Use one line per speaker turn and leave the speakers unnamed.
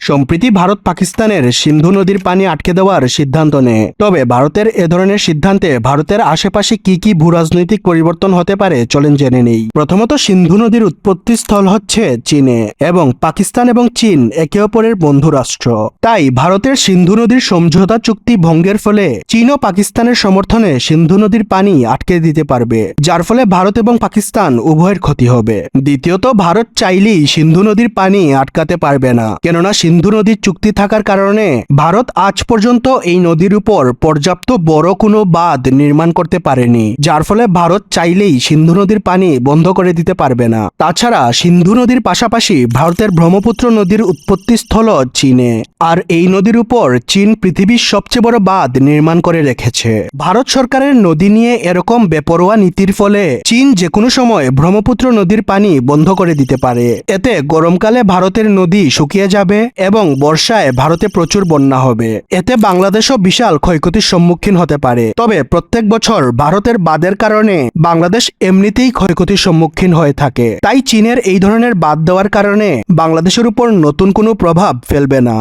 সম্প্রতি ভারত পাকিস্তানের সিন্ধু নদীর পানি আটকে দেওয়ার সিদ্ধান্ত নেয়। তবে ভারতের এ ধরনের সিদ্ধান্তে ভারতের আশেপাশে কি কি ভূরাজনৈতিক পরিবর্তন হতে পারে চলেন জেনে নেই। প্রথমত, সিন্ধু নদীর উৎপত্তি স্থল হচ্ছে চীনে এবং পাকিস্তান এবং চীন একে অপরের বন্ধু রাষ্ট্র। তাই ভারতের সিন্ধু নদীর সমঝোতা চুক্তি ভঙ্গের ফলে চীন ও পাকিস্তানের সমর্থনে সিন্ধু নদীর পানি আটকে দিতে পারবে, যার ফলে ভারত এবং পাকিস্তান উভয়ের ক্ষতি হবে। দ্বিতীয়ত, ভারত চাইলেই সিন্ধু নদীর পানি আটকাতে পারবে না, কেননা সিন্ধু নদীর চুক্তি থাকার কারণে ভারত আজ পর্যন্ত এই নদীর উপর পর্যাপ্ত বড় কোনো বাঁধ নির্মাণ করতে পারেনি, যার ফলে ভারত চাইলেই সিন্ধু নদীর পানি বন্ধ করে দিতে পারবে না। তাছাড়া সিন্ধু নদীর পাশাপাশি ভারতের ব্রহ্মপুত্র নদীর উৎপত্তি স্থল চীনে, আর এই নদীর উপর চীন পৃথিবীর সবচেয়ে বড় বাঁধ নির্মাণ করে রেখেছে। ভারত সরকারের নদী নিয়ে এরকম বেপরোয়া নীতির ফলে চীন যে কোনো সময় ব্রহ্মপুত্র নদীর পানি বন্ধ করে দিতে পারে। এতে গরমকালে ভারতের নদী শুকিয়ে যাবে এবং বর্ষায় ভারতে প্রচুর বন্যা হবে। এতে বাংলাদেশও বিশাল ক্ষয়ক্ষতির সম্মুখীন হতে পারে। তবে প্রত্যেক বছর ভারতের বাঁধের কারণে বাংলাদেশ এমনিতেই ক্ষয়ক্ষতির সম্মুখীন হয়ে থাকে। তাই চীনের এই ধরনের বাঁধ দেওয়ার কারণে বাংলাদেশের উপর নতুন কোনো প্রভাব ফেলবে না।